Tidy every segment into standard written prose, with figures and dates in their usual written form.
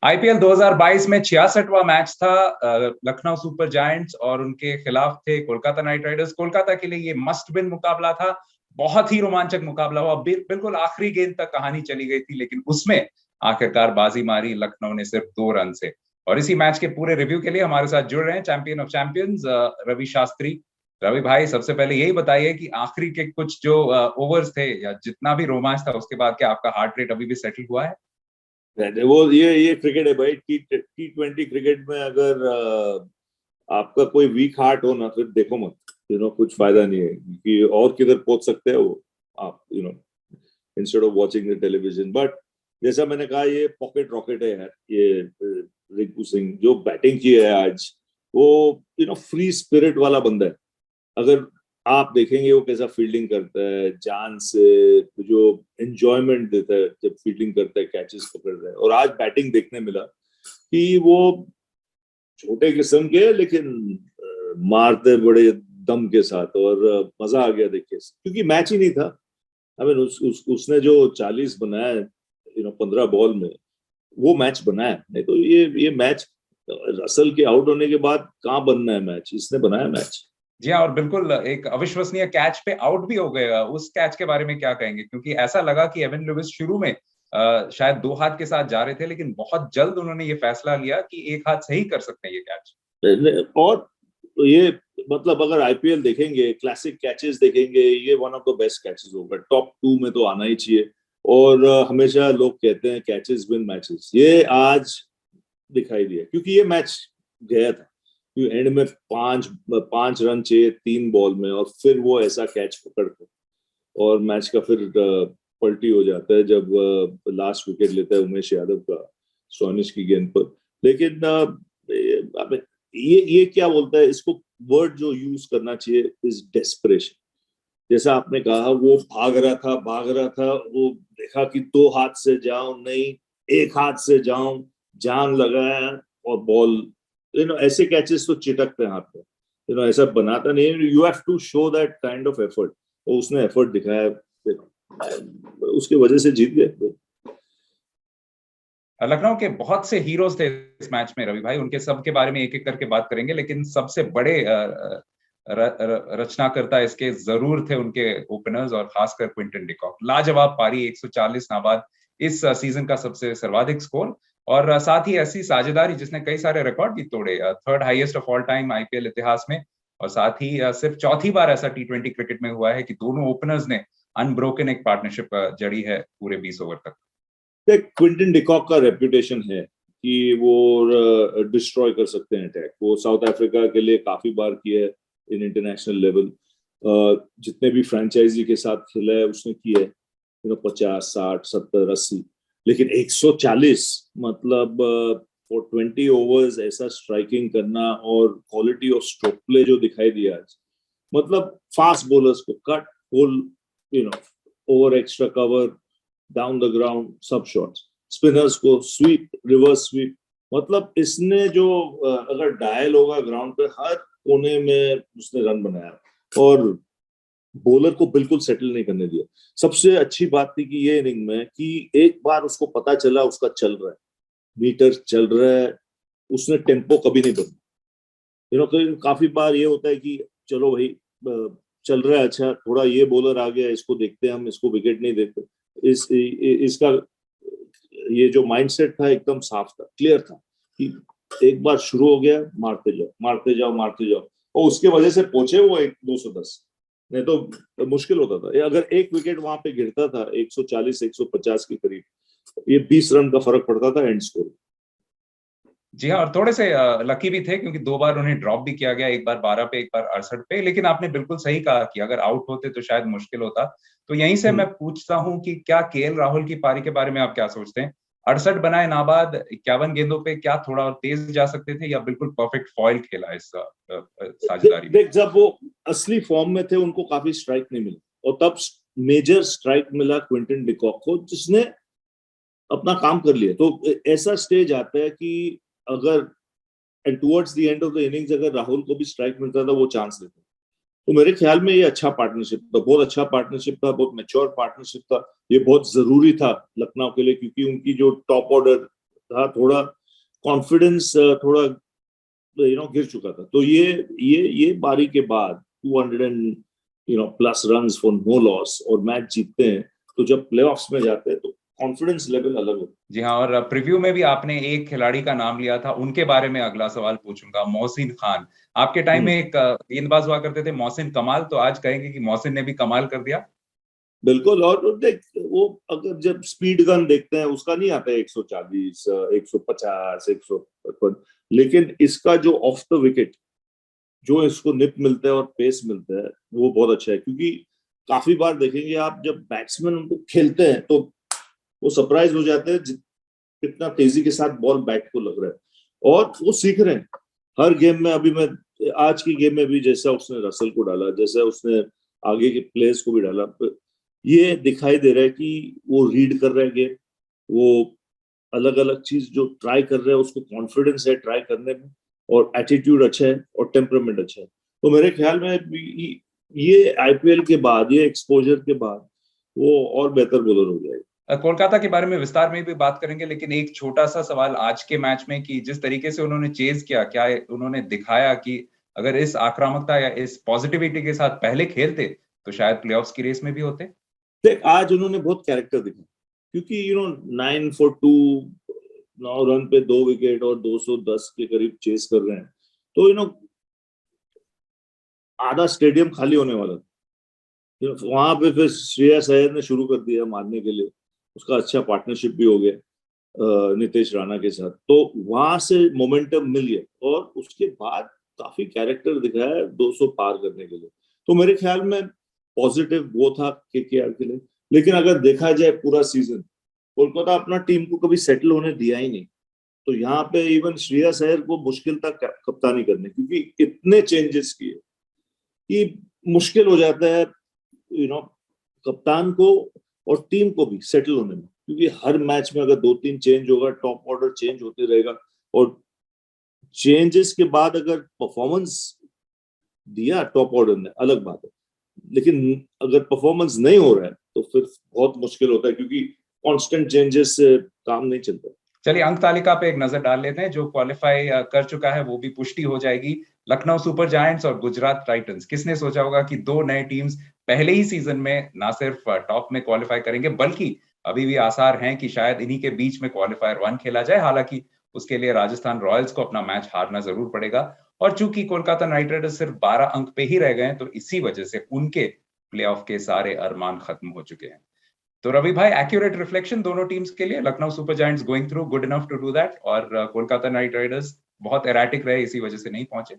IPL 2022 में 66वां match था। Lucknow Super giants और उनके खिलाफ थे कोलकाता नाइट राइडर्स। कोलकाता के लिए ये मस्ट विन मुकाबला था। बहुत ही रोमांचक मुकाबला हुआ। बिल्कुल आखिरी गेंद तक कहानी चली गई थी, लेकिन उसमें आखिरकार बाजी मारी लखनऊ ने सिर्फ 2 रन से। और इसी मैच के पूरे रिव्यू के लिए हमारे साथ जुड़ रहे हैं champion of champions Ravi Shastri. Ravi भाई, सबसे पहले यही बताइए कि आखिरी के कुछ जो ओवर्स थे या जितना भी रोमांच था, उसके बाद क्या आपका हार्ट रेट अभी भी सेटल हुआ है? वो ये क्रिकेट है भाई। T20 क्रिकेट में अगर आपका कोई वीक हार्ट हो ना, फिर देखो मत। कुछ फायदा नहीं है कि और किधर पहुंच सकते हो आप, instead of watching the television. But जैसा मैंने कहा, ये पॉकेट रॉकेट है यार। ये रिंकू सिंह जो बैटिंग की है आज, वो फ्री स्पिरिट वाला बंदा है। अगर आप देखेंगे वो कैसा फील्डिंग करता है, जान से जो एंजॉयमेंट देता है जब फील्डिंग करता है, कैचेस पकड़ रहा है। और आज बैटिंग देखने मिला कि वो छोटे किस्म के, लेकिन मारते बड़े दम के साथ। और मजा आ गया देख के, क्योंकि मैच ही नहीं था। उसने जो 40 बनाया 15 बॉल में, वो मैच बनाया। नहीं तो ये मैच रसल के आउट होने के बाद कहाँ बनना है मैच, इसने बनाया मैच। जी हाँ, और बिल्कुल एक अविश्वसनीय कैच पे आउट भी हो गए। उस कैच के बारे में क्या कहेंगे? क्योंकि ऐसा लगा कि एवन लुइस शुरू में शायद 2 हाथ के साथ जा रहे थे, लेकिन बहुत जल्द उन्होंने ये फैसला लिया कि 1 हाथ से ही कर सकते हैं ये कैच। और ये मतलब अगर आईपीएल देखेंगे, क्लासिक कैचेस देखेंगे, ये one of the best catches होगा। टॉप 2 में तो आना ही चाहिए। और हमेशा लोग कहते हैं कैचेस विन मैचेस, ये आज दिखाई दिया। क्योंकि ये मैच गया था, एंड में 5 रन चाहिए 3 बॉल में, और फिर वो ऐसा कैच पकड़ते और मैच का फिर पलटी हो जाता है जब लास्ट विकेट लेता है उमेश यादव का स्टॉनिश की गेंद पर। लेकिन ये क्या बोलता है, इसको वर्ड जो यूज करना चाहिए इज डेस्परेशन। जैसा आपने कहा, वो भाग रहा था। वो देखा कि 2 हाथ से जाऊं, नहीं 1 हाथ से जाऊं, जान लगाया और बॉल। ऐसे कैचेस तो चिटकते हैं हाथ पे। ऐसा बनाता नहीं है। You have to show that kind of effort. और उसने एफर्ट दिखाया, उसकी वजह से जीत गए। लखनऊ के बहुत से हीरोज थे इस मैच में रवि भाई, उनके सब के बारे में एक एक करके बात करेंगे, लेकिन सबसे बड़े रचनाकर्ता इसके जरूर थे उनके ओपनर्स, और खासकर क्विंटन डिकॉक। लाजवाब पारी, 140 नाबाद, इस सीजन का सबसे सर्वाधिक स्कोर, और साथ ही ऐसी साझेदारी जिसने कई सारे रिकॉर्ड भी तोड़े। 3rd highest of all time IPL इतिहास में। और साथ ही सिर्फ चौथी बार ऐसा T20 क्रिकेट में हुआ है कि दोनों ओपनर्स ने अनब्रोकन एक पार्टनरशिप जड़ी है पूरे 20 ओवर तक। क्विंटन डिकॉक का रेपुटेशन है कि वो डिस्ट्रॉय कर सकते हैं अटैक। वो साउथ अफ्रीका के लिए काफी बार किया है इन इंटरनेशनल लेवल। जितने भी फ्रेंचाइजी के साथ खेला है उसने किया है 50, 60, 70, 80। लेकिन 140 मतलब फॉर 20 ओवर्स ऐसा स्ट्राइकिंग करना, और क्वालिटी ऑफ स्ट्रोक प्ले जो दिखाई दिया आज, मतलब फास्ट बॉलर्स को cut, hole, over extra cover, down the ground, सब शॉट्स, स्पिनर्स को स्वीप, रिवर्स स्वीप। मतलब इसने जो अगर डायल होगा ग्राउंड पे, हर कोने में उसने रन बनाया और बॉलर को बिल्कुल सेटल नहीं करने दिया। सबसे अच्छी बात थी कि ये इनिंग में कि एक बार उसको पता चला उसका चल रहा है, मीटर चल रहा है, उसने टेम्पो कभी नहीं बदला। काफी बार ये होता है कि चलो भाई चल रहा है, अच्छा थोड़ा ये बॉलर आ गया, इसको देखते हैं हम, इसको विकेट नहीं देते। इसका ये जो माइंडसेट था एकदम साफ था, क्लियर था कि एक बार शुरू हो गया, मारते जाओ मारते जाओ मारते जाओ। और उसके वजह से पहुंचे वो 210। नहीं तो मुश्किल होता था। अगर एक विकेट वहां पे गिरता था 140 150 के करीब, ये 20 रन का फर्क पड़ता था एंड स्कोर। जी हाँ, और थोड़े से लकी भी थे क्योंकि 2 बार उन्हें ड्रॉप भी किया गया, एक बार 12 पे, एक बार 68 पे। लेकिन आपने बिल्कुल सही कहा कि अगर आउट होते तो शायद मुश्किल होता। तो यहीं से मैं पूछता हूं कि क्या केएल राहुल की पारी के बारे में आप क्या सोचते हैं? 68 बनाए नाबाद, 51 गेंदों पे, क्या थोड़ा और तेज जा सकते थे, या बिल्कुल परफेक्ट फॉइल खेला इस साझेदारी में? देख, जब वो असली फॉर्म में थे उनको काफी स्ट्राइक नहीं मिली, और तब मेजर स्ट्राइक मिला क्विंटन डिकॉक को, जिसने अपना काम कर लिया। तो ऐसा स्टेज आता है कि अगर and towards the end of the innings अगर राहुल को भी स्ट्राइक मिलता था, वो चांस लेते। तो मेरे ख्याल में ये अच्छा पार्टनरशिप था, बहुत अच्छा पार्टनरशिप था, बहुत मैच्योर पार्टनरशिप था। ये बहुत जरूरी था लखनऊ के लिए, क्योंकि उनकी जो टॉप ऑर्डर था, थोड़ा कॉन्फिडेंस थोड़ा गिर चुका था। तो ये बारी के बाद 200 and plus runs for no loss और मैच जीतते हैं, तो जब प्लेऑफ्स में जाते हैं तो कॉन्फिडेंस लेवल अलग होता है। जी हाँ, और प्रीव्यू में भी आपने एक खिलाड़ी का नाम लिया था, उनके बारे में अगला सवाल पूछूंगा, मोहसिन खान। आपके टाइम में एक गेंदबाज हुआ करते थे मोहसिन कमाल, तो आज कहेंगे कि मोहसिन ने भी कमाल कर दिया। बिल्कुल, और देख वो अगर जब स्पीड गन देखते हैं उसका नहीं आता 140, 150, 155, लेकिन इसका जो ऑफ द विकेट जो इसको निप मिलता है और पेस मिलता है वो बहुत अच्छा है। क्योंकि काफी बार देखेंगे आप, जब बैट्समैन उनको खेलते हैं तो वो सरप्राइज हो जाते हैं कितना तेजी के साथ बॉल बैट को लग रहा है, और वो सीख रहे हैं हर गेम में। अभी मैं आज की गेम में भी जैसा उसने रसल को डाला, जैसा उसने आगे के प्लेयर्स को भी डाला, ये दिखाई दे रहा है कि वो रीड कर रहा है गेम, वो अलग अलग चीज जो ट्राई कर रहे हैं उसको कॉन्फिडेंस है ट्राई करने में, और एटीट्यूड अच्छा है और टेम्परामेंट अच्छा है। तो मेरे ख्याल में ये आईपीएल के बाद, ये एक्सपोजर के बाद वो और बेहतर बॉलर हो जाएगा। कोलकाता के बारे में विस्तार में भी बात करेंगे, लेकिन एक छोटा सा सवाल आज के मैच में कि जिस तरीके से उन्होंने चेज किया, क्या उन्होंने दिखाया कि अगर इस आक्रामकता या इस पॉजिटिविटी के साथ पहले खेलते तो शायद प्लेऑफ्स की रेस में भी होते। देख, आज उन्होंने बहुत कैरेक्टर दिखा, क्योंकि 9 for 2, 9 रन पे 2 विकेट और 210 के करीब चेस कर रहे हैं, तो आधा स्टेडियम खाली होने वाला था। वहां पे फिर श्रेयस अय्यर ने शुरू कर दिया मारने के लिए, उसका अच्छा पार्टनरशिप भी हो गया नितेश राणा के साथ, तो वहां से मोमेंटम मिल गया और उसके बाद काफी कैरेक्टर दिखाया 200 पार करने के लिए। तो मेरे ख्याल में पॉजिटिव वो था केकेआर के लिए। लेकिन अगर देखा जाए पूरा सीजन, कोलकाता अपना टीम को कभी सेटल होने दिया ही नहीं। तो यहाँ पे इवन श्रेयस अय्यर को मुश्किल था कप्तानी करने, क्योंकि इतने चेंजेस किए कि मुश्किल हो जाता है कप्तान को और टीम को भी सेटल होने में। क्योंकि हर मैच में अगर 2-3 चेंज होगा, टॉप ऑर्डर चेंज होते रहेगा, और चेंजेस के बाद अगर परफॉर्मेंस दिया टॉप ऑर्डर ने अलग बात है, लेकिन अगर परफॉर्मेंस नहीं हो रहा है तो फिर बहुत मुश्किल होता है, क्योंकि कांस्टेंट चेंजेस से काम नहीं चलता। चलिए अंक तालिका पे एक नजर डाल लेते हैं। जो क्वालिफाई कर चुका है वो भी पुष्टि हो जाएगी। लखनऊ सुपर जायंट्स और गुजरात टाइटंस। किसने सोचा होगा कि दो नए टीम्स पहले ही सीजन में ना सिर्फ टॉप में क्वालिफाई करेंगे, बल्कि अभी भी आसार हैं कि शायद इन्हीं के बीच में क्वालिफायर 1 खेला जाए। हालांकि उसके लिए राजस्थान रॉयल्स को अपना मैच हारना जरूर पड़ेगा, और चूंकि कोलकाता नाइट राइडर्स सिर्फ 12 अंक पे ही रह गए हैं, तो इसी वजह से उनके प्लेऑफ के सारे अरमान खत्म हो चुके हैं। तो रवि भाई, एक्यूरेट रिफ्लेक्शन दोनों टीम्स के लिए, Lucknow Super Giants going through good enough to do that, और कोलकाता नाइट राइडर्स बहुत एराटिक रहे, इसी वजह से नहीं पहुंचे।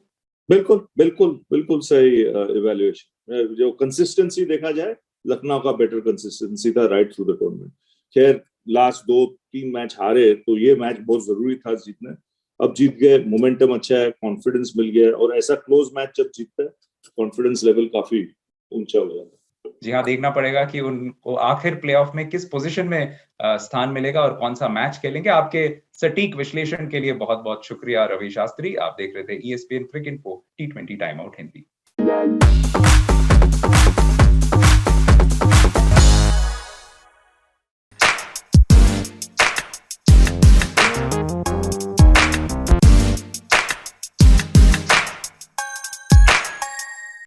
बिल्कुल बिल्कुल बिल्कुल सही इवैल्यूएशन। जो कंसिस्टेंसी देखा जाए, लखनऊ का बेटर कंसिस्टेंसी था राइट थ्रू द टूर्नामेंट। खैर लास्ट 2-3 मैच हारे, तो ये मैच बहुत जरूरी था जीतना। अब जीत गए, मोमेंटम अच्छा है, कॉन्फिडेंस मिल गया, और ऐसा क्लोज मैच जब जीतता है कॉन्फिडेंस लेवल काफी ऊंचा हो जाता है। जी हाँ, देखना पड़ेगा कि उनको आखिर प्लेऑफ में किस पोजीशन में स्थान मिलेगा और कौन सा मैच खेलेंगे। आपके सटीक विश्लेषण के लिए बहुत बहुत शुक्रिया रवि शास्त्री। आप देख रहे थे ESPN Cricinfo T20 time out Hindi.